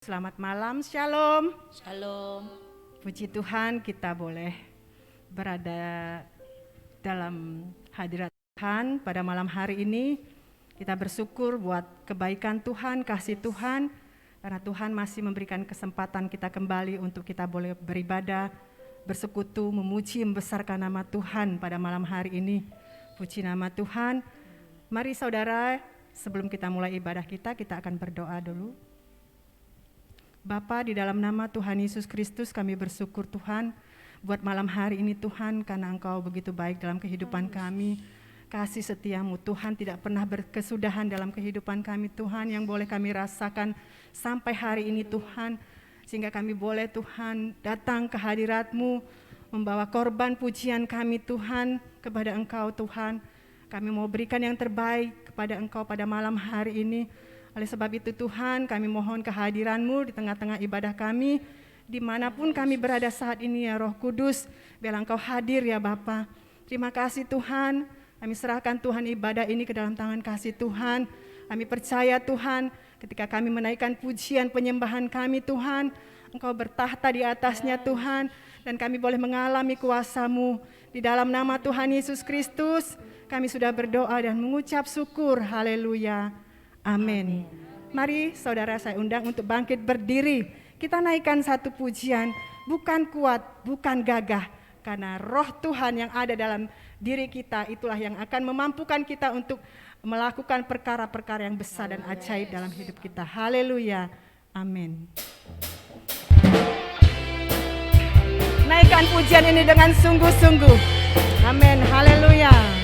Selamat malam, Shalom. Shalom. Puji Tuhan kita boleh berada dalam hadirat Tuhan pada malam hari ini. Kita bersyukur buat kebaikan Tuhan, kasih Tuhan, karena Tuhan masih memberikan kesempatan kita kembali untuk kita boleh beribadah, bersekutu, memuji, membesarkan nama Tuhan pada malam hari ini. Puji nama Tuhan. Mari saudara, sebelum kita mulai ibadah kita akan berdoa dulu. Bapa, di dalam nama Tuhan Yesus Kristus kami bersyukur Tuhan buat malam hari ini Tuhan, karena Engkau begitu baik dalam kehidupan kami. Kasih setiamu Tuhan tidak pernah berkesudahan dalam kehidupan kami Tuhan, yang boleh kami rasakan sampai hari ini Tuhan. Sehingga kami boleh Tuhan datang ke hadirat-Mu, membawa korban pujian kami Tuhan kepada Engkau Tuhan. Kami mau berikan yang terbaik kepada Engkau pada malam hari ini. Oleh sebab itu Tuhan, kami mohon kehadiran-Mu di tengah-tengah ibadah kami, dimanapun kami berada saat ini ya Roh Kudus, biarlah Engkau hadir ya Bapa. Terima kasih Tuhan, kami serahkan Tuhan ibadah ini ke dalam tangan kasih Tuhan. Kami percaya Tuhan, ketika kami menaikkan pujian penyembahan kami Tuhan, Engkau bertahta di atasnya Tuhan, dan kami boleh mengalami kuasa-Mu. Di dalam nama Tuhan Yesus Kristus, kami sudah berdoa dan mengucap syukur, haleluya. Amin. Mari saudara saya undang untuk bangkit berdiri. Kita naikkan satu pujian, bukan kuat, bukan gagah, karena roh Tuhan yang ada dalam diri kita itulah yang akan memampukan kita untuk melakukan perkara-perkara yang besar dan ajaib dalam hidup kita. Haleluya. Amin. Naikkan pujian ini dengan sungguh-sungguh. Amin. Haleluya.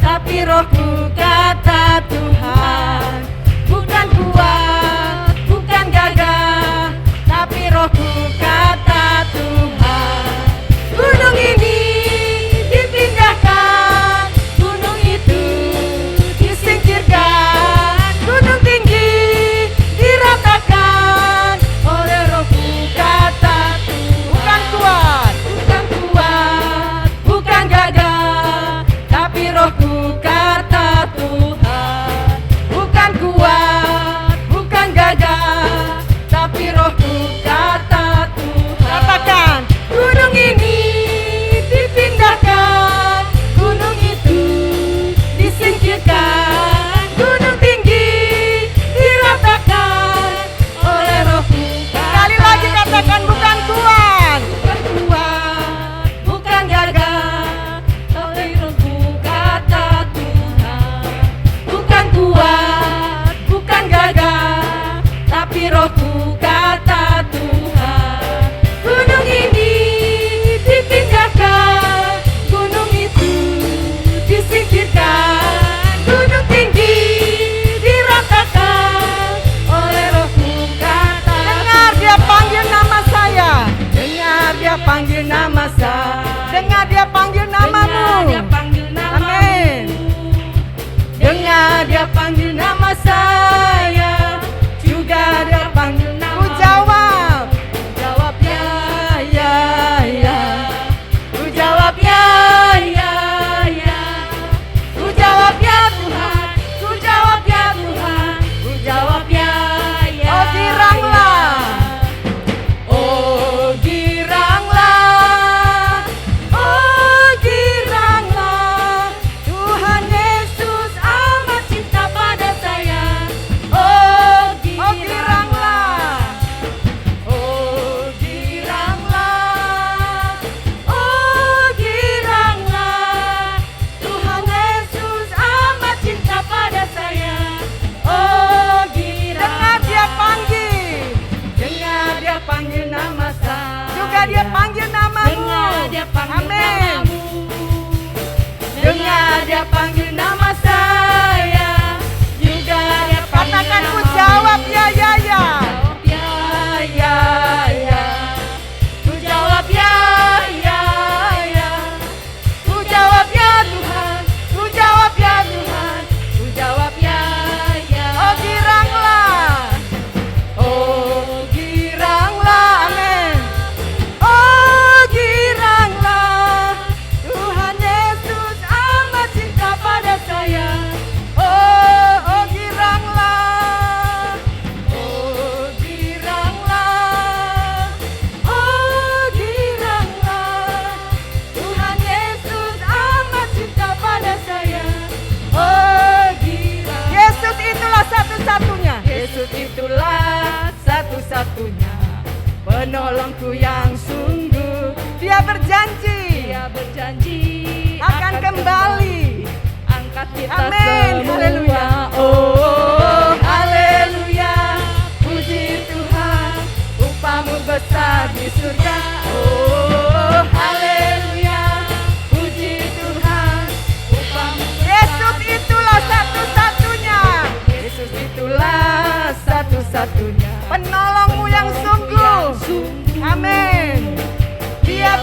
Tapi rohku kata Tuhan, bukan kuat, bukan gagah, tapi rohku kata Tuhan. Gunung ini dipindahkan, gunung itu disingkirkan, gunung tinggi diratakan oleh rohku kata Tuhan. Bukan kuat, bukan kuat, bukan gagah, tapi rohku kata Tuhan. Bukan kuat, bukan gagah, tapi rohku kata Tuhan. Katakan, gunung ini dipindahkan, gunung itu disingkirkan, gunung tinggi diratakan oleh rohku kata. sekali lagi katakan, bukan kuat, bukan kuat, bukan gagah, tapi rohku kata Tuhan. Bukan kuat, bukan gagah, tapi rohku kata Tuhan. Gunung ini dipindahkan, gunung itu disingkirkan, gunung tinggi diratakan oleh rohku kata. dengar dia panggil nama saya, Dengar dia panggil nama saya, dengar dia panggil namamu. dia panggil nama. Amin. Dengar dia panggil nama saya, juga dia panggil nama. Ku jawab, Jawab ya, ya, ya. Ku jawab ya, ya, ya. Ku jawab ya Tuhan, ku jawab ya Tuhan, ku jawab ya, ya. Oh, giranglah. Oh giranglah, oh giranglah.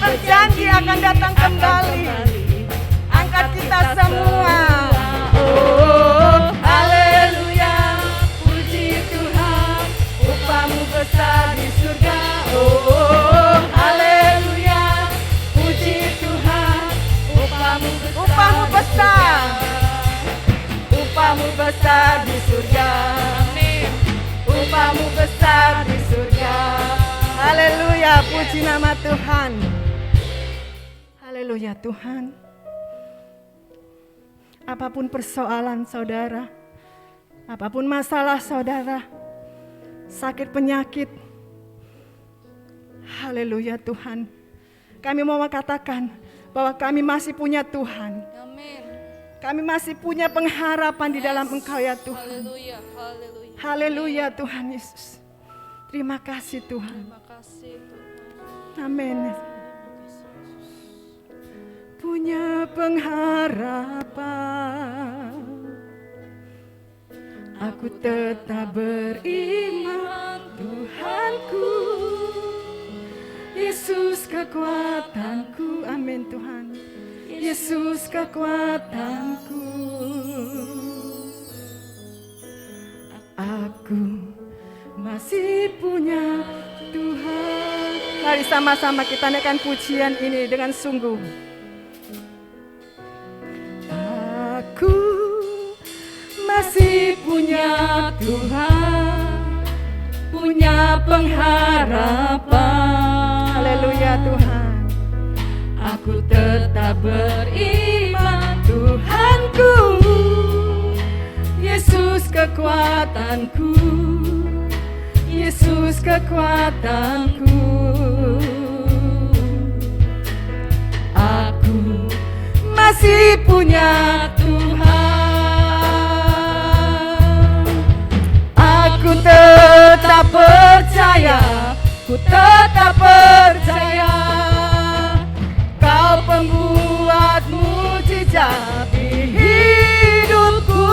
berjanji akan datang kembali. Angkat kita semua. Oh, haleluya, puji Tuhan, upahmu besar di surga. Oh, haleluya, puji Tuhan, upahmu besar. Upahmu besar di surga. Amin. Upahmu besar di surga. Haleluya, puji nama Tuhan. Haleluya Tuhan. Apapun persoalan saudara, apapun masalah saudara, sakit penyakit, haleluya Tuhan. Kami mau katakan bahwa kami masih punya Tuhan. Amin. Kami masih punya pengharapan di dalam Engkau ya Tuhan. Haleluya, haleluya. Haleluya Tuhan Yesus. Terima kasih Tuhan. Terima kasih Tuhan. Amin. Punya pengharapan, aku tetap beriman, Tuhanku, Yesus kekuatanku. Amin Tuhan. Yesus kekuatanku. Aku masih punya Tuhan. Mari sama-sama kita naikkan pujian ini dengan sungguh. Aku masih punya Tuhan, punya pengharapan. Haleluya Tuhan. Aku tetap beriman, Tuhanku, Yesus kekuatanku, Yesus kekuatanku. Aku masih punya Tuhan. Aku tetap percaya, ku tetap percaya, Kau pembuat mujizat di hidupku.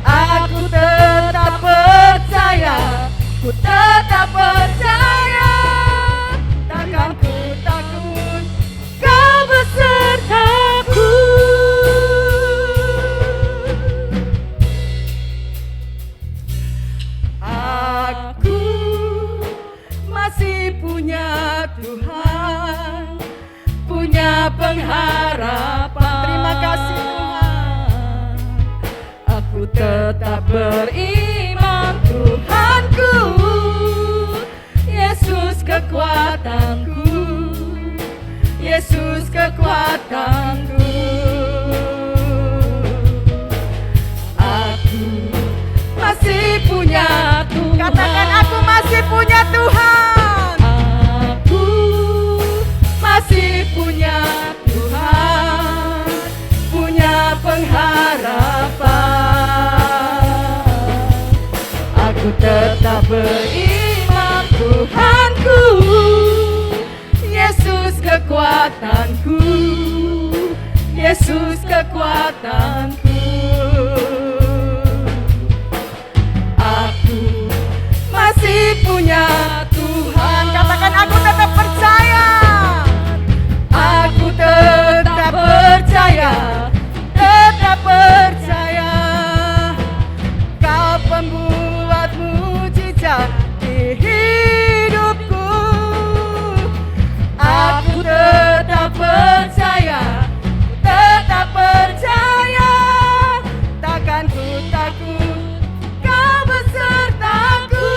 Aku tetap percaya, ku tetap percaya, takkan ku takut, Kau besertaku. Aku masih punya Tuhan, punya pengharapan. Terima kasih Tuhan. Aku tetap beriman, Tuhanku, Yesus kekuatanku, Yesus kekuatanku. Aku masih punya Tuhan. Katakan aku masih punya Tuhan. Aku masih punya Tuhan, punya pengharapan. Aku tetap beriman, Tuhanku, Yesus kekuatanku, Yesus kekuatanku. Aku masih punya Tuhan. Katakan aku tetap percaya. Aku tetap percaya, tetap percaya, Kau pembuat mujizat di hidupku. Aku tetap percaya, tetap percaya, takkan ku takut, Kau besertaku.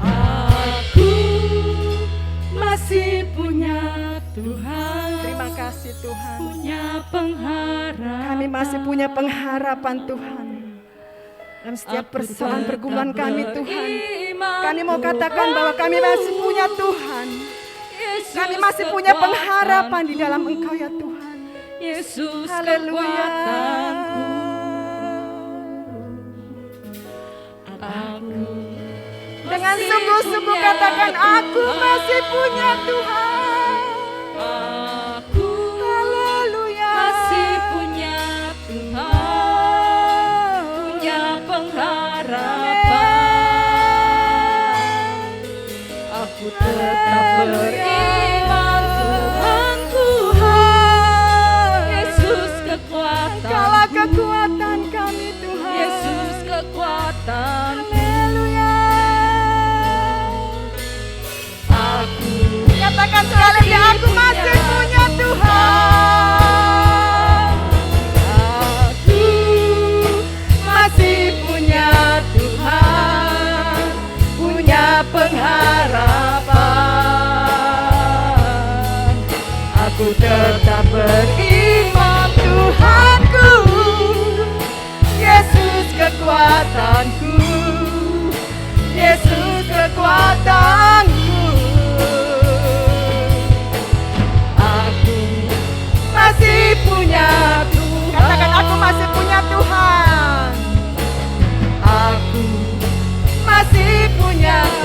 Aku masih punya Tuhan. Terima kasih Tuhan. Punya pengharapan. Kami masih punya pengharapan Tuhan. Dalam setiap persoalan pergumulan kami Tuhan, kami mau katakan bahwa kami masih punya Tuhan. Kami masih punya pengharapan di dalam Engkau ya Tuhan. Yesus Haleluya. kekuatanku. Aku Dengan sungguh-sungguh katakan aku masih punya Tuhan. Aku Haleluya. masih punya Tuhan, punya pengharapan. tetap beriman Tuhanku, Yesus kekuatanku, Yesus kekuatanku. Aku masih punya Tuhan. Katakan aku masih punya Tuhan. Aku masih punya Tuhan.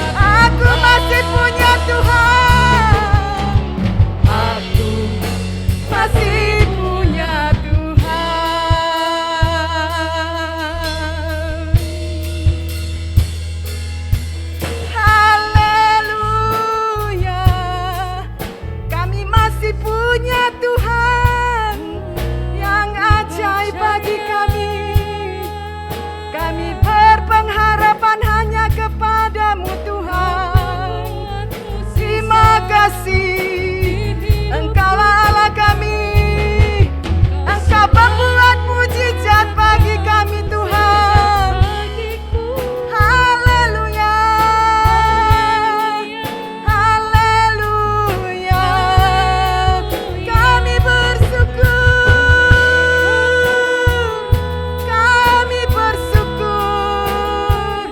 Aku masih punya Tuhan. Haleluya, kami masih punya Tuhan yang ajaib bagi kami. Kami berpengharapan hanya kepadamu Tuhan. Terima kasih, Engkaulah Allah kami. Engkau membuat mujizat bagi kami Tuhan. Haleluya, haleluya, kami bersyukur, kami bersyukur.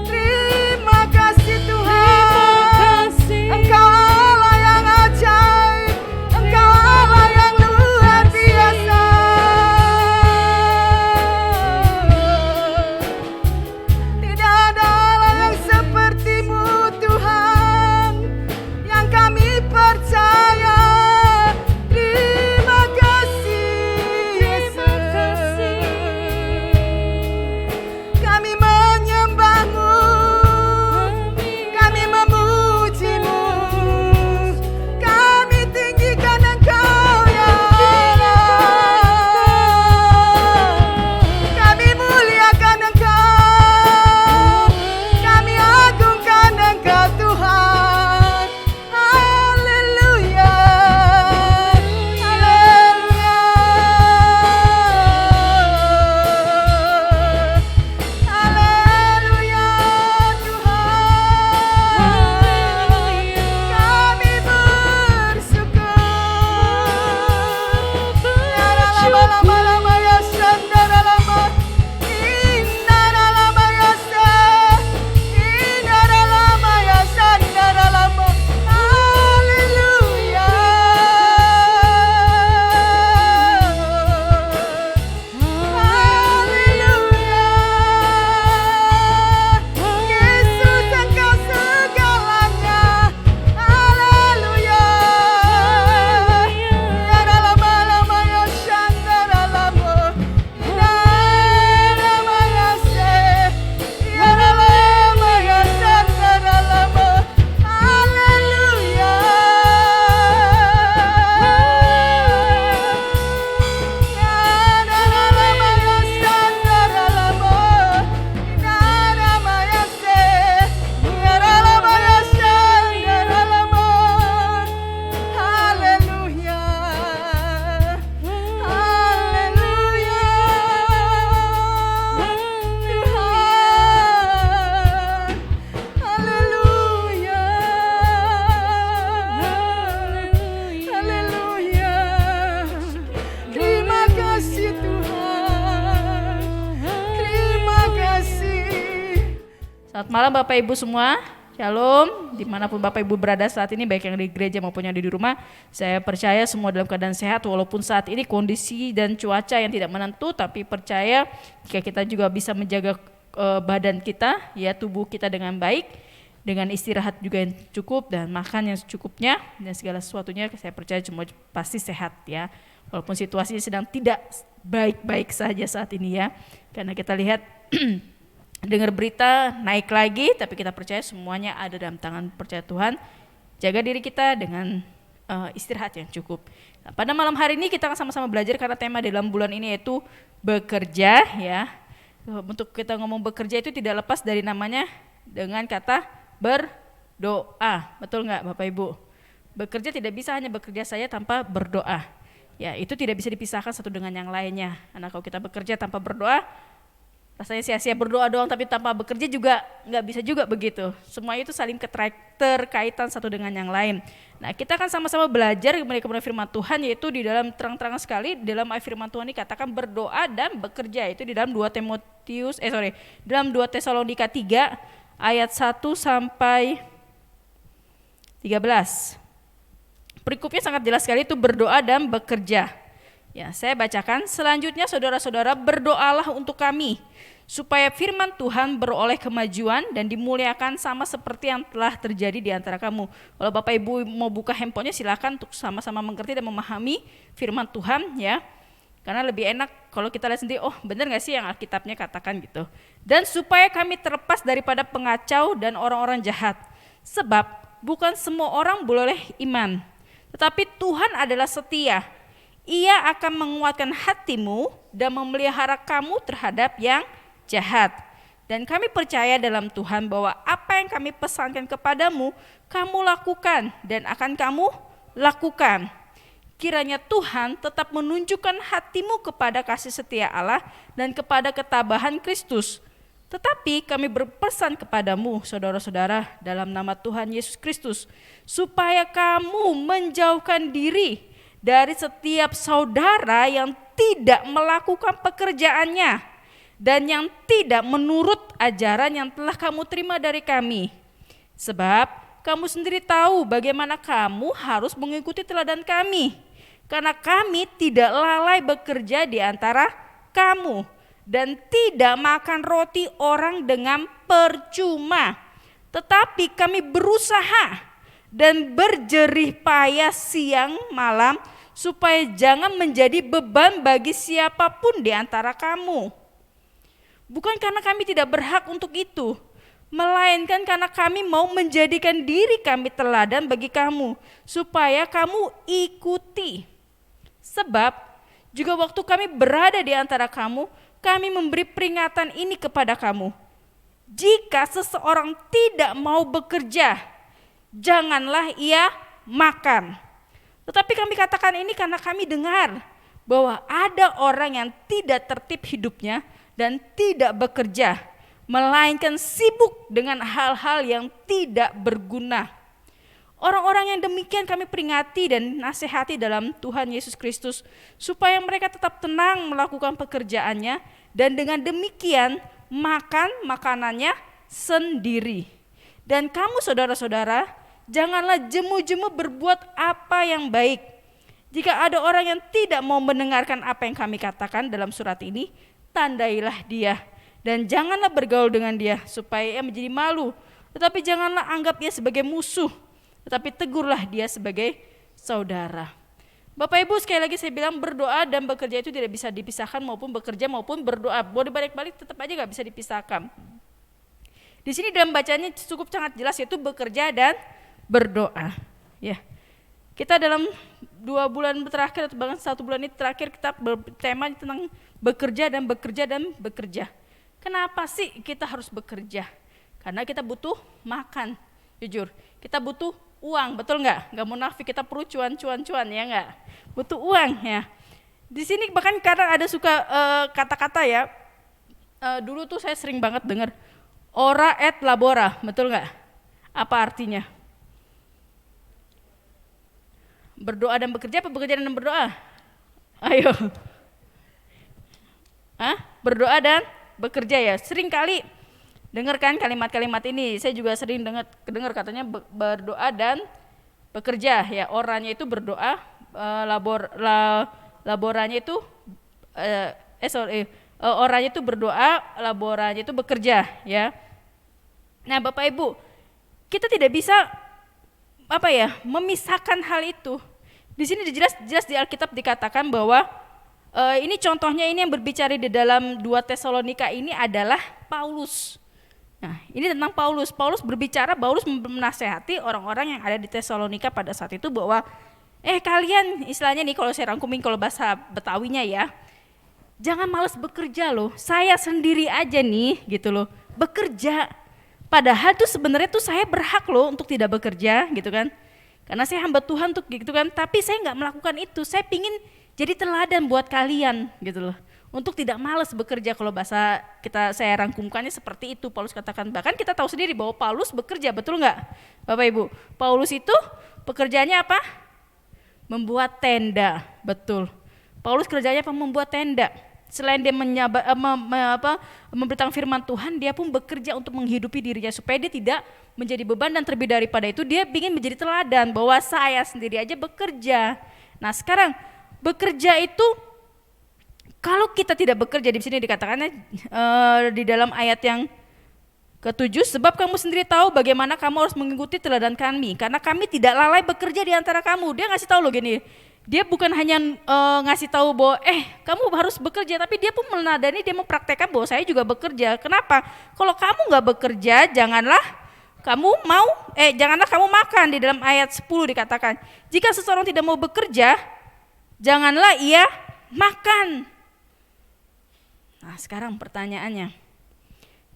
Terima kasih Tuhan, Engkau Allah yang ajaib, Engkau Allah yang luar biasa. Tidak ada Allah yang sepertimu Tuhan, yang kami percaya. Terima kasih Yesus, kami menyembahmu, kami memujimu, kami tinggikan Engkau ya Allah, kami muliakan Engkau, kami agungkan Engkau Tuhan. Haleluya, haleluya, haleluya Tuhan, kami bersyukur. Lama-lama ya sandara-lama, indara-lama ya indara-lama ya sandara-lama. Haleluya, haleluya, Yesus Engkau segalanya. Haleluya, indara-lama ya sandara-lama, indara-lama ya indara-lama ya sandara-lama. Haleluya, indara-lama ya sandara-lama, indara-lama ya indara-lama ya sandara-lama. Haleluya, haleluya, Tuhan, haleluya, haleluya. Terima kasih Tuhan, terima kasih. Selamat malam Bapak Ibu semua, Shalom. Dimanapun Bapak Ibu berada saat ini, baik yang di gereja maupun yang di rumah, saya percaya semua dalam keadaan sehat walaupun saat ini kondisi dan cuaca yang tidak menentu, tapi percaya jika kita juga bisa menjaga badan kita, ya tubuh kita dengan baik, dengan istirahat juga yang cukup dan makan yang secukupnya, dan segala sesuatunya saya percaya semua pasti sehat ya. Walaupun situasinya sedang tidak baik-baik saja saat ini ya, karena kita lihat dengar berita naik lagi, tapi kita percaya semuanya ada dalam tangan percaya Tuhan. Jaga diri kita dengan istirahat yang cukup. Nah, pada malam hari ini kita akan sama-sama belajar karena tema dalam bulan ini yaitu bekerja ya. Untuk kita ngomong bekerja itu tidak lepas dari namanya dengan kata berdoa. Betul nggak Bapak Ibu? Bekerja tidak bisa hanya bekerja saja tanpa berdoa. Ya, itu tidak bisa dipisahkan satu dengan yang lainnya. Karena kalau kita bekerja tanpa berdoa, rasanya sia-sia berdoa doang tapi tanpa bekerja juga nggak bisa juga begitu. Semua itu saling terkaitan satu dengan yang lain. Nah, kita akan sama-sama belajar kepada firman Tuhan, yaitu di dalam terang-terang sekali dalam ayat firman Tuhan dikatakan berdoa dan bekerja, itu di dalam 2 dalam 2 Tesalonika 3 ayat 1 sampai 13. Perikopnya sangat jelas sekali, itu berdoa dan bekerja. Ya, saya bacakan. Selanjutnya saudara-saudara, berdoalah untuk kami supaya firman Tuhan beroleh kemajuan dan dimuliakan sama seperti yang telah terjadi di antara kamu. Kalau Bapak Ibu mau buka handphonenya silakan untuk sama-sama mengerti dan memahami firman Tuhan ya. Karena lebih enak kalau kita lihat sendiri, oh benar gak sih yang Alkitabnya katakan gitu. Dan supaya kami terlepas daripada pengacau dan orang-orang jahat. Sebab bukan semua orang boleh iman, tetapi Tuhan adalah setia. Ia akan menguatkan hatimu dan memelihara kamu terhadap yang jahat. Dan kami percaya dalam Tuhan bahwa apa yang kami pesankan kepadamu, kamu lakukan dan akan kamu lakukan. Kiranya Tuhan tetap menunjukkan hatimu kepada kasih setia Allah dan kepada ketabahan Kristus. Tetapi kami berpesan kepadamu, saudara-saudara, dalam nama Tuhan Yesus Kristus, supaya kamu menjauhkan diri dari setiap saudara yang tidak melakukan pekerjaannya dan yang tidak menurut ajaran yang telah kamu terima dari kami. Sebab kamu sendiri tahu bagaimana kamu harus mengikuti teladan kami, karena kami tidak lalai bekerja di antara kamu dan tidak makan roti orang dengan percuma, tetapi kami berusaha dan berjerih payah siang malam supaya jangan menjadi beban bagi siapapun di antara kamu. Bukan karena kami tidak berhak untuk itu, melainkan karena kami mau menjadikan diri kami teladan bagi kamu, supaya kamu ikuti. Sebab juga waktu kami berada di antara kamu, kami memberi peringatan ini kepada kamu. Jika seseorang tidak mau bekerja, janganlah ia makan. Tetapi kami katakan ini karena kami dengar bahwa ada orang yang tidak tertib hidupnya dan tidak bekerja, melainkan sibuk dengan hal-hal yang tidak berguna. Orang-orang yang demikian kami peringati dan nasihati dalam Tuhan Yesus Kristus, supaya mereka tetap tenang melakukan pekerjaannya dan dengan demikian makan makanannya sendiri. Dan kamu saudara-saudara, janganlah jemu-jemu berbuat apa yang baik. Jika ada orang yang tidak mau mendengarkan apa yang kami katakan dalam surat ini, tandailah dia dan janganlah bergaul dengan dia supaya ia menjadi malu. Tetapi janganlah anggap ia sebagai musuh, tetapi tegurlah dia sebagai saudara. Bapak Ibu, sekali lagi saya bilang berdoa dan bekerja itu tidak bisa dipisahkan, maupun bekerja maupun berdoa. Boleh balik-balik tetap aja gak bisa dipisahkan. Di sini dalam bacanya cukup sangat jelas, yaitu bekerja dan berdoa. Ya, kita dalam 2 bulan terakhir atau bahkan 1 bulan ini terakhir kita bertema tentang bekerja dan bekerja dan bekerja. Kenapa sih kita harus bekerja? Karena kita butuh makan, jujur. Kita butuh uang, betul nggak? Nggak munafik, kita perlu cuan ya nggak? Butuh uang ya. Di sini bahkan kadang ada suka kata-kata ya. Dulu tuh saya sering banget dengar ora et labora, betul nggak? Apa artinya? Berdoa dan bekerja apa bekerja dan berdoa? Ayo. Berdoa dan bekerja ya. Sering kali dengarkan kalimat-kalimat ini. Saya juga sering dengar katanya berdoa dan bekerja ya. Orangnya itu berdoa, laboranya itu orangnya itu berdoa, laboranya itu bekerja ya. Nah, Bapak Ibu, kita tidak bisa memisahkan hal itu. Di sini jelas di Alkitab dikatakan bahwa ini contohnya, ini yang berbicara di dalam 2 Tesalonika ini adalah Paulus. Nah, ini tentang Paulus. Paulus berbicara, Paulus menasehati orang-orang yang ada di Tesalonika pada saat itu bahwa kalian, istilahnya nih kalau saya rangkumin kalau bahasa Betawinya ya, jangan malas bekerja loh. Saya sendiri aja nih gitu loh, bekerja. Padahal tuh sebenarnya tuh saya berhak loh untuk tidak bekerja gitu kan. Karena saya hamba Tuhan tuh gitu kan, tapi saya nggak melakukan itu. Saya pingin jadi teladan buat kalian gitu loh. Untuk tidak malas bekerja, kalau bahasa saya rangkumkannya seperti itu. Paulus katakan, bahkan kita tahu sendiri bahwa Paulus bekerja, betul nggak Bapak Ibu? Paulus itu pekerjaannya apa? Membuat tenda, betul. Paulus kerjanya apa? Membuat tenda. Selain dia memberitakan firman Tuhan, dia pun bekerja untuk menghidupi dirinya supaya dia tidak menjadi beban, dan terlebih daripada itu dia ingin menjadi teladan bahwa saya sendiri aja bekerja. Nah sekarang bekerja itu, kalau kita tidak bekerja, di sini dikatakannya di dalam ayat yang ke-7, sebab kamu sendiri tahu bagaimana kamu harus mengikuti teladan kami, karena kami tidak lalai bekerja di antara kamu. Dia ngasih tahu loh gini, dia bukan hanya ngasih tahu bahwa kamu harus bekerja, tapi dia pun menadani, dia mempraktekkan bahwa saya juga bekerja. Kenapa? Kalau kamu nggak bekerja, janganlah kamu makan. Di dalam ayat 10 dikatakan, jika seseorang tidak mau bekerja, janganlah ia makan. Nah sekarang pertanyaannya,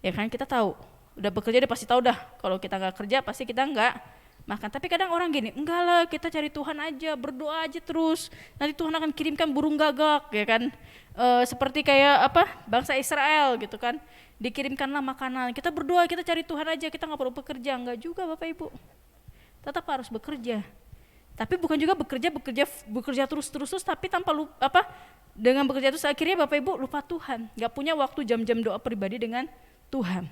ya kan kita tahu, udah bekerja dia pasti tahu dah, kalau kita nggak kerja pasti kita nggak makan. Tapi kadang orang gini, enggak lah kita cari Tuhan aja, berdoa aja terus, nanti Tuhan akan kirimkan burung gagak, ya kan, seperti kayak bangsa Israel gitu kan, dikirimkanlah makanan, kita berdoa, kita cari Tuhan aja, kita nggak perlu bekerja. Enggak juga Bapak Ibu, tetap harus bekerja. Tapi bukan juga bekerja terus, tapi tanpa dengan bekerja terus akhirnya Bapak Ibu lupa Tuhan, nggak punya waktu jam-jam doa pribadi dengan Tuhan.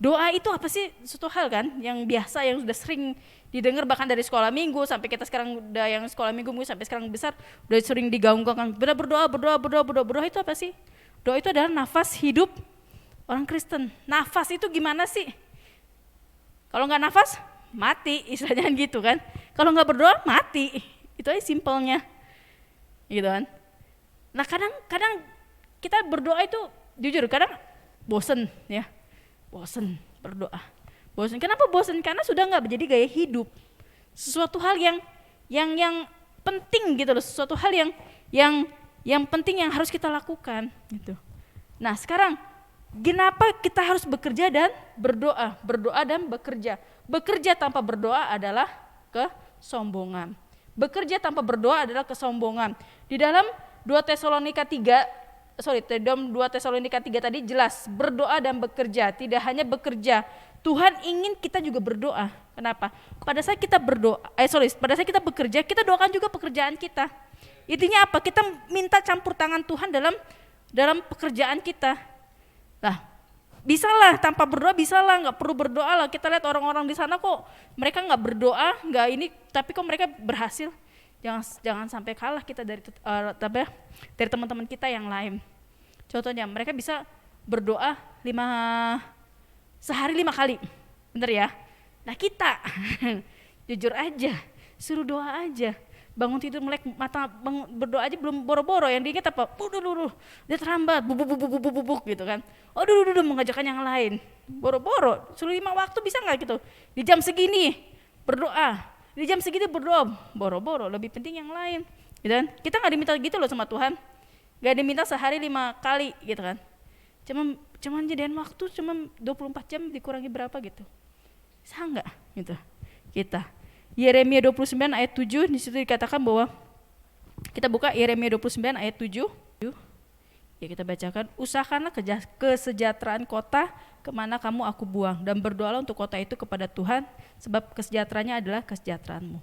Doa itu apa sih? Suatu hal kan yang biasa, yang sudah sering didengar bahkan dari sekolah minggu sampai kita sekarang udah yang sekolah minggu sampai sekarang besar udah sering digaung-gaungkan. Berdoa itu apa sih? Doa itu adalah nafas hidup orang Kristen. Nafas itu gimana sih? Kalau nggak nafas mati, istilahnya gitu kan. Kalau nggak berdoa mati. Itu aja simpelnya, gitu kan. Nah kadang kita berdoa itu jujur kadang bosen ya. Bosen berdoa, bosen. Kenapa bosen? Karena sudah nggak menjadi gaya hidup, sesuatu hal yang penting gitu loh, sesuatu hal yang penting yang harus kita lakukan gitu. Nah sekarang, kenapa kita harus bekerja dan berdoa dan bekerja? Bekerja tanpa berdoa adalah kesombongan. Bekerja tanpa berdoa adalah kesombongan. Di dalam 2 Tesalonika 3 tadi jelas, berdoa dan bekerja, tidak hanya bekerja. Tuhan ingin kita juga berdoa. Kenapa? Pada saat kita bekerja, kita doakan juga pekerjaan kita. Intinya apa? Kita minta campur tangan Tuhan dalam pekerjaan kita. Nah, bisalah tanpa berdoa, bisalah, nggak perlu berdoa lah. Kita lihat orang-orang di sana kok mereka nggak berdoa, nggak ini, tapi kok mereka berhasil. Jangan sampai kalah kita dari teman-teman kita yang lain. Contohnya mereka bisa berdoa sehari 5 kali, bener ya? Nah kita jujur aja, suruh doa aja, bangun tidur melek mata berdoa aja belum boro-boro, yang diingat apa? Dia terlambat, bubuk gitu kan. Mengajarkan yang lain, boro-boro, suruh 5 waktu bisa nggak gitu? Di jam segini berdoa. Di jam segitu berdoa, boro-boro, lebih penting yang lain, gitu kan? Kita nggak diminta gitu loh sama Tuhan, nggak diminta sehari 5 kali, gitu kan? Cuman jadian waktu, cuma 24 jam dikurangi berapa gitu, bisa nggak? Gitu. Kita Yeremia 29 ayat 7 di situ dikatakan bahwa kita buka Yeremia 29 ayat 7. Ya kita bacakan, usahakanlah kesejahteraan kota kemana kamu aku buang, dan berdoalah untuk kota itu kepada Tuhan, sebab kesejahteraannya adalah kesejahteraanmu.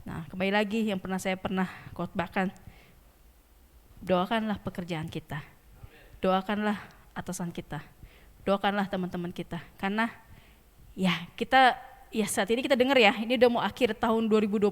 Nah kembali lagi yang saya pernah khotbahkan, doakanlah pekerjaan kita, doakanlah atasan kita, doakanlah teman-teman kita, karena saat ini kita dengar ya, ini udah mau akhir tahun 2022,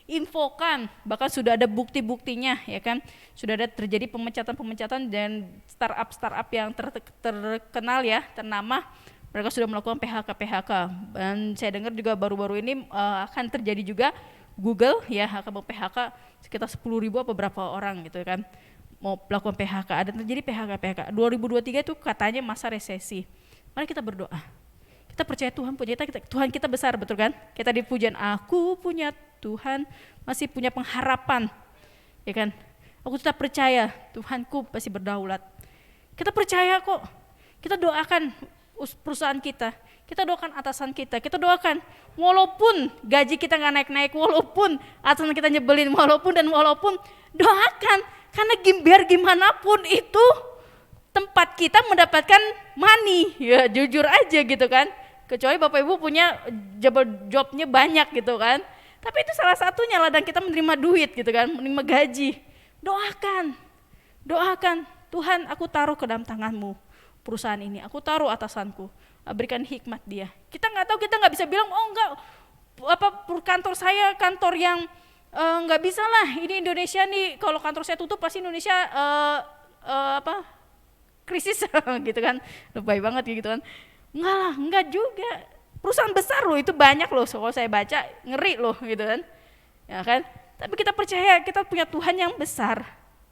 diinfokan, bahkan sudah ada bukti-buktinya, ya kan, sudah ada terjadi pemecatan dan startup yang terkenal ya, ternama, mereka sudah melakukan PHK, dan saya dengar juga baru-baru ini akan terjadi juga Google ya akan PHK sekitar 10.000 apa berapa orang gitu kan, mau melakukan PHK, ada terjadi PHK. 2023 itu katanya masa resesi. Mari kita berdoa. Kita percaya Tuhan kita besar, betul kan? Kita di pujian, aku punya Tuhan, masih punya pengharapan, ya kan? Aku tetap percaya Tuhanku pasti berdaulat. Kita percaya kok. Kita doakan perusahaan kita Kita doakan atasan kita doakan. Walaupun gaji kita nggak naik-naik, walaupun atasan kita nyebelin, walaupun doakan. Karena biar gimana pun itu tempat kita mendapatkan money, ya jujur aja gitu kan. Kecuali Bapak Ibu punya jobnya banyak gitu kan. Tapi itu salah satunya ladang kita menerima duit gitu kan, menerima gaji. Doakan, Tuhan aku taruh ke dalam tangan-Mu perusahaan ini, aku taruh atasanku, berikan hikmat dia. Kita nggak tahu, kita nggak bisa bilang oh enggak, kantor saya kantor yang nggak bisa lah, ini Indonesia nih, kalau kantor saya tutup pasti Indonesia krisis gitu kan, lebay banget gitu kan. Enggak lah, enggak juga, perusahaan besar loh, itu banyak loh, kalau saya baca ngeri loh gitu kan, ya kan. Tapi kita percaya kita punya Tuhan yang besar.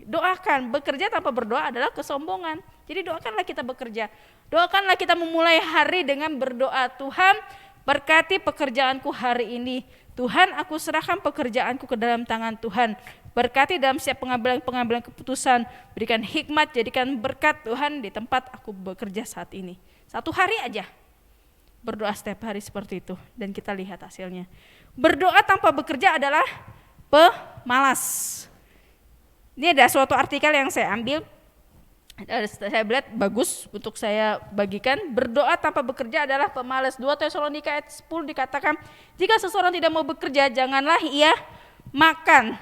Doakan, bekerja tanpa berdoa adalah kesombongan. Jadi doakanlah kita bekerja. Doakanlah kita memulai hari dengan berdoa. Tuhan, berkati pekerjaanku hari ini. Tuhan, aku serahkan pekerjaanku ke dalam tangan Tuhan. Berkati dalam setiap pengambilan keputusan. Berikan hikmat, jadikan berkat Tuhan di tempat aku bekerja saat ini. 1 hari aja. Berdoa setiap hari seperti itu. Dan kita lihat hasilnya. Berdoa tanpa bekerja adalah pemalas. Ini ada suatu artikel yang saya ambil, saya lihat bagus untuk saya bagikan. Berdoa tanpa bekerja adalah pemalas. 2 Tesalonika ayat 10 dikatakan, jika seseorang tidak mau bekerja, janganlah ia makan.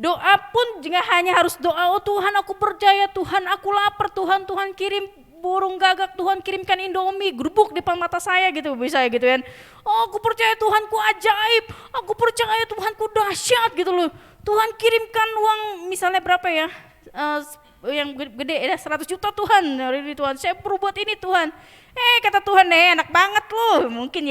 Doa pun juga hanya harus doa, oh Tuhan aku percaya, Tuhan aku lapar, Tuhan kirim burung gagak, Tuhan kirimkan Indomie, gerubuk di depan mata saya gitu, bisa gitu kan. Oh aku percaya Tuhanku ajaib, aku percaya Tuhanku dahsyat gitu loh. Tuhan kirimkan uang misalnya berapa ya, yang gede ya 100 juta Tuhan, hari ini Tuhan saya perlu buat ini Tuhan. Kata Tuhan enak banget loh, mungkin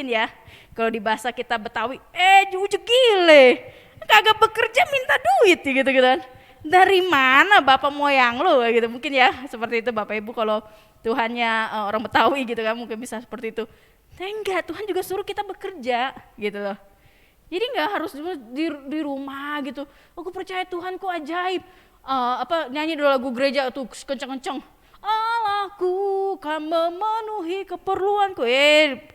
ya kalau di bahasa kita Betawi, ujug gile, kagak bekerja minta duit gitu kan. Dari mana bapak moyang lo gitu, mungkin ya seperti itu Bapak Ibu kalau Tuhannya orang Betawi gitu kan, mungkin bisa seperti itu. Tapi enggak, Tuhan juga suruh kita bekerja gitu loh. Jadi nggak harus di rumah gitu. Aku percaya Tuhanku ajaib. Nyanyi dulu lagu gereja tuh kenceng-kenceng. Allahku kan memenuhi keperluanku.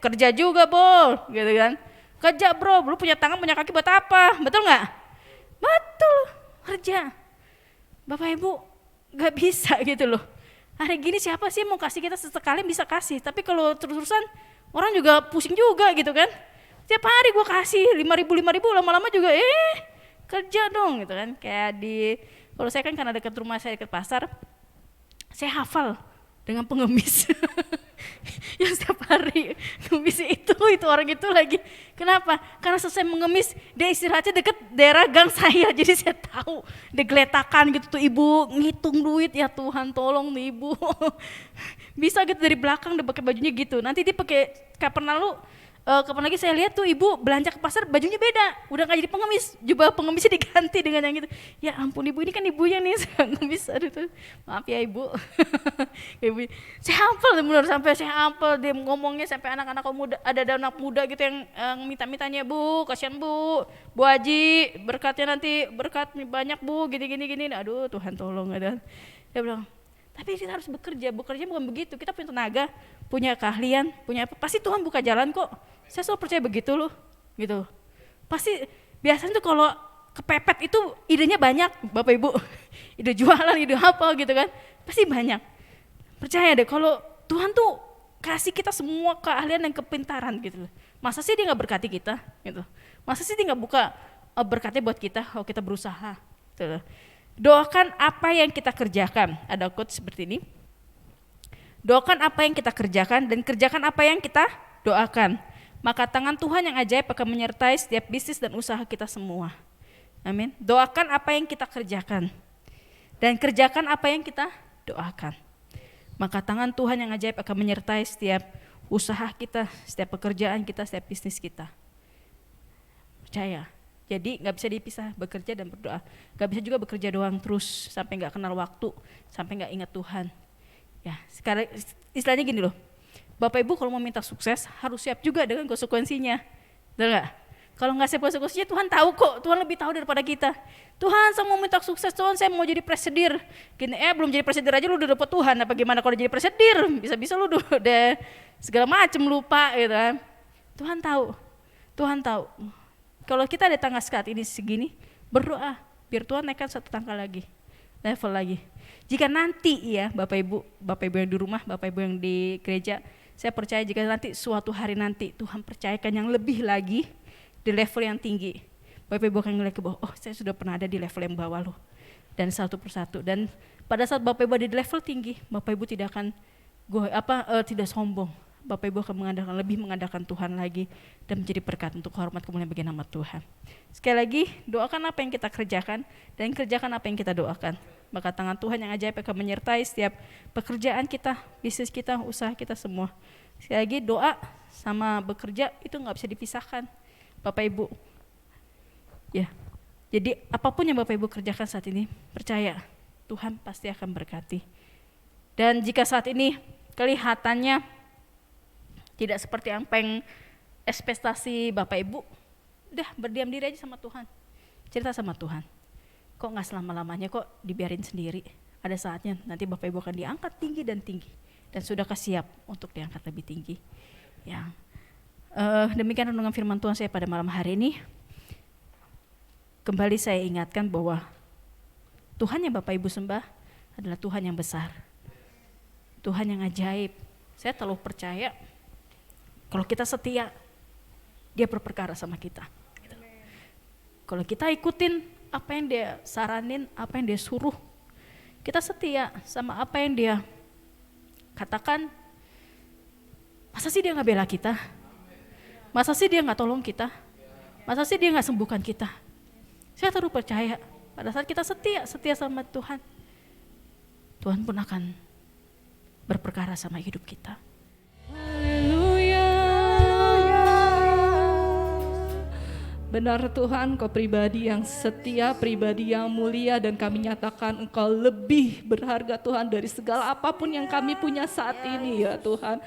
Kerja juga bol, gitu kan. Kerja bro, lu punya tangan punya kaki buat apa? Betul nggak? Betul, kerja. Bapak Ibu nggak bisa gitu loh. Hari gini siapa sih mau kasih kita sesekali bisa kasih. Tapi kalau terus-terusan orang juga pusing juga gitu kan. Tiap hari gue kasih 5.000 lama-lama juga kerja dong gitu kan. Kayak kalau saya kan karena dekat rumah saya dekat pasar, saya hafal dengan pengemis yang setiap hari ngemis itu orang itu lagi. Kenapa? Karena selesai mengemis dia istirahatnya deket daerah gang saya, jadi saya tahu dia geletakan gitu tuh ibu ngitung duit, ya Tuhan tolong nih ibu bisa gitu dari belakang dia pakai bajunya gitu. Nanti dia pakai kapan lagi saya lihat tuh ibu belanja ke pasar bajunya beda, udah nggak jadi pengemis, jubah pengemisnya diganti dengan yang gitu. Ya ampun ibu, ini kan ibunya nih pengemis, aduh tuh maaf ya ibu. Ibu saya hafal benar, sampai saya hafal dia ngomongnya sampai anak-anak muda, ada anak muda gitu yang minta-mintanya, bu kasihan bu Haji berkatnya nanti berkat banyak bu gini. Aduh Tuhan tolong ada. Dia bilang tapi kita harus bekerja bukan begitu, kita punya tenaga, punya keahlian, punya apa, pasti Tuhan buka jalan kok. Saya selalu percaya begitu loh, gitu. Pasti biasanya tuh kalau kepepet itu idenya banyak, Bapak Ibu, ide jualan, ide apa gitu kan, pasti banyak. Percaya deh kalau Tuhan tuh kasih kita semua keahlian dan kepintaran gitu loh. Masa sih dia nggak berkati kita, gitu. Masa sih dia nggak buka berkatnya buat kita kalau kita berusaha, gitu loh. Doakan apa yang kita kerjakan. Ada quote seperti ini. Doakan apa yang kita kerjakan dan kerjakan apa yang kita doakan. Maka tangan Tuhan yang ajaib akan menyertai setiap bisnis dan usaha kita semua. Amin. Doakan apa yang kita kerjakan dan kerjakan apa yang kita doakan. Maka tangan Tuhan yang ajaib akan menyertai setiap usaha kita, setiap pekerjaan kita, setiap bisnis kita. Percaya. Jadi gak bisa dipisah bekerja dan berdoa. Gak bisa juga bekerja doang terus sampai gak kenal waktu, sampai gak ingat Tuhan. Ya, sekarang istilahnya gini loh, Bapak Ibu kalau mau minta sukses harus siap juga dengan konsekuensinya. Betul gak? Kalau nggak saya persekusinya, Tuhan tahu kok, Tuhan lebih tahu daripada kita. Tuhan, saya mau minta sukses, Tuhan saya mau jadi presidir. Gini, belum jadi presidir aja lu udah dapat Tuhan, apa gimana kalau jadi presidir? Bisa-bisa lu udah segala macam lupa gitu kan. Tuhan tahu. Kalau kita di tangga saat ini segini, berdoa, biar Tuhan naikkan satu tangga lagi, level lagi. Jika nanti ya Bapak Ibu yang di rumah, Bapak Ibu yang di gereja, saya percaya jika nanti suatu hari nanti Tuhan percayakan yang lebih lagi, di level yang tinggi, Bapak Ibu akan ngeliat ke bawah, oh saya sudah pernah ada di level yang bawah loh, dan satu persatu. Dan pada saat Bapak Ibu ada di level tinggi, Bapak Ibu tidak akan tidak sombong. Bapak Ibu akan lebih mengandalkan Tuhan lagi dan menjadi berkat untuk hormat kemuliaan bagi nama Tuhan. Sekali lagi, doakan apa yang kita kerjakan dan kerjakan apa yang kita doakan. Maka tangan Tuhan yang ajaib akan menyertai setiap pekerjaan kita, bisnis kita, usaha kita semua. Sekali lagi, doa sama bekerja itu nggak bisa dipisahkan. Bapak Ibu, ya, jadi apapun yang Bapak Ibu kerjakan saat ini, percaya Tuhan pasti akan berkati. Dan jika saat ini kelihatannya tidak seperti apa yang ekspektasi Bapak Ibu, udah berdiam diri aja sama Tuhan, cerita sama Tuhan. Kok nggak selama-lamanya kok dibiarin sendiri? Ada saatnya nanti Bapak Ibu akan diangkat tinggi dan sudahkah siap untuk diangkat lebih tinggi? Ya. Demikian renungan firman Tuhan saya pada malam hari ini. Kembali saya ingatkan bahwa Tuhan yang Bapak Ibu sembah adalah Tuhan yang besar, Tuhan yang ajaib. Saya terlalu percaya kalau kita setia, Dia berperkara sama kita. Kalau kita ikutin apa yang Dia saranin, apa yang Dia suruh, kita setia sama apa yang Dia katakan, masa sih Dia gak bela kita? Masa sih Dia gak tolong kita? Masa sih Dia gak sembuhkan kita? Saya terus percaya pada saat kita setia sama Tuhan, Tuhan pun akan berperkara sama hidup kita. Haleluya. Benar Tuhan, Kau pribadi yang setia, pribadi yang mulia, dan kami nyatakan Engkau lebih berharga Tuhan dari segala apapun yang kami punya saat ini ya Tuhan.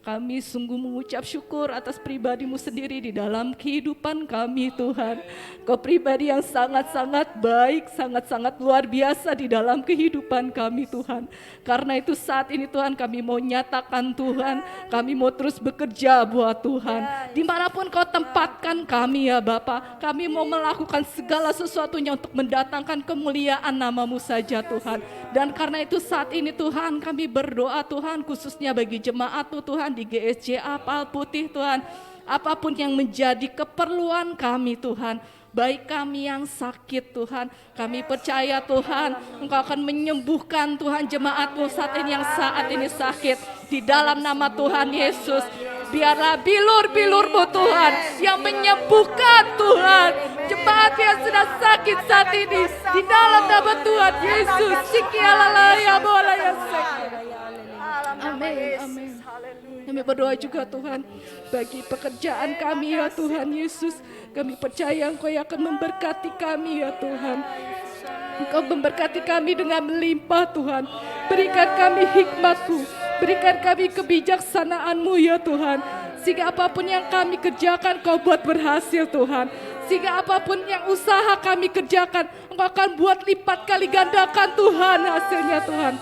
Kami sungguh mengucap syukur atas pribadi-Mu sendiri di dalam kehidupan kami Tuhan. Kau pribadi yang sangat-sangat baik, sangat-sangat luar biasa di dalam kehidupan kami Tuhan. Karena itu saat ini Tuhan kami mau nyatakan Tuhan, kami mau terus bekerja buat Tuhan. Dimanapun Kau tempatkan kami ya Bapa, kami mau melakukan segala sesuatunya untuk mendatangkan kemuliaan nama-Mu saja Tuhan. Dan karena itu saat ini Tuhan kami berdoa Tuhan, khususnya bagi jemaat-Mu Tuhan di GSJA Pal Putih Tuhan, apapun yang menjadi keperluan kami Tuhan, baik kami yang sakit Tuhan, kami percaya Tuhan Engkau akan menyembuhkan Tuhan jemaat-Mu saat ini sakit, di dalam nama Tuhan Yesus. Biarlah bilur-bilur-Mu Tuhan yang menyembuhkan Tuhan jemaat yang sedang sakit saat ini, di dalam nama Tuhan Yesus. Amin, amin. Kami berdoa juga Tuhan bagi pekerjaan kami ya Tuhan Yesus. Kami percaya Engkau yang akan memberkati kami ya Tuhan. Engkau memberkati kami dengan melimpah Tuhan. Berikan kami hikmat-Mu, berikan kami kebijaksanaan-Mu ya Tuhan. Sehingga apapun yang kami kerjakan Kau buat berhasil Tuhan. Sehingga apapun yang usaha kami kerjakan Engkau akan buat lipat kali gandakan Tuhan hasilnya Tuhan.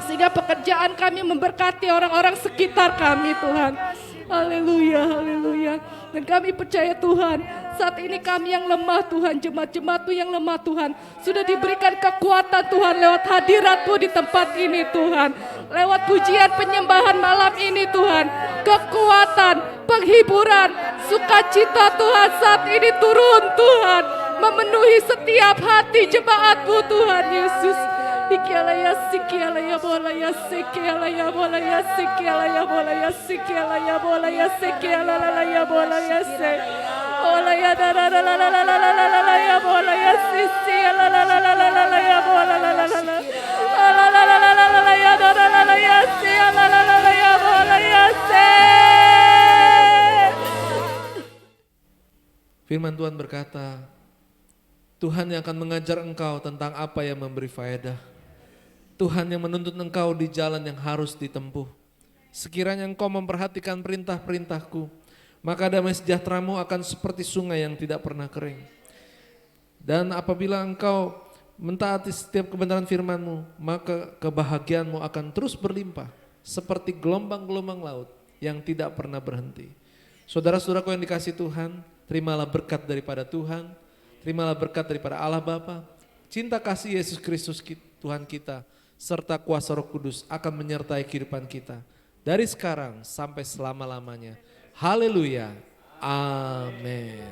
Sehingga pekerjaan kami memberkati orang-orang sekitar kami Tuhan. Haleluya, haleluya. Dan kami percaya Tuhan, saat ini kami yang lemah Tuhan, jemaat-jemaat-Mu yang lemah Tuhan, sudah diberikan kekuatan Tuhan lewat hadirat-Mu di tempat ini Tuhan. Lewat pujian penyembahan malam ini Tuhan, kekuatan, penghiburan, sukacita Tuhan saat ini turun Tuhan, memenuhi setiap hati jemaat-Mu Tuhan Yesus. Ikialaya sikialaya bolaya sikialaya bolaya sikialaya bolaya sikialaya bolaya sikialaya bolaya se olaya darararararararararaya bolaya sisialalalalalalalaya bolalalalala alalalalalalalaya dararararaya sialalalaya bolaya se. Firman Tuhan berkata, Tuhan yang akan mengajar engkau tentang apa yang memberi faedah. Tuhan yang menuntut engkau di jalan yang harus ditempuh. Sekiranya engkau memperhatikan perintah-perintahku, Maka damai sejahtera-Mu akan seperti sungai yang tidak pernah kering. Dan apabila engkau mentaati setiap kebenaran firman-Mu, maka kebahagiaan-Mu akan terus berlimpah seperti gelombang-gelombang laut yang tidak pernah berhenti. Saudara-saudaraku yang dikasihi Tuhan, terimalah berkat daripada Tuhan, terimalah berkat daripada Allah Bapa, cinta kasih Yesus Kristus Tuhan kita, serta kuasa Roh Kudus akan menyertai kehidupan kita dari sekarang sampai selama-lamanya. Haleluya. Amin.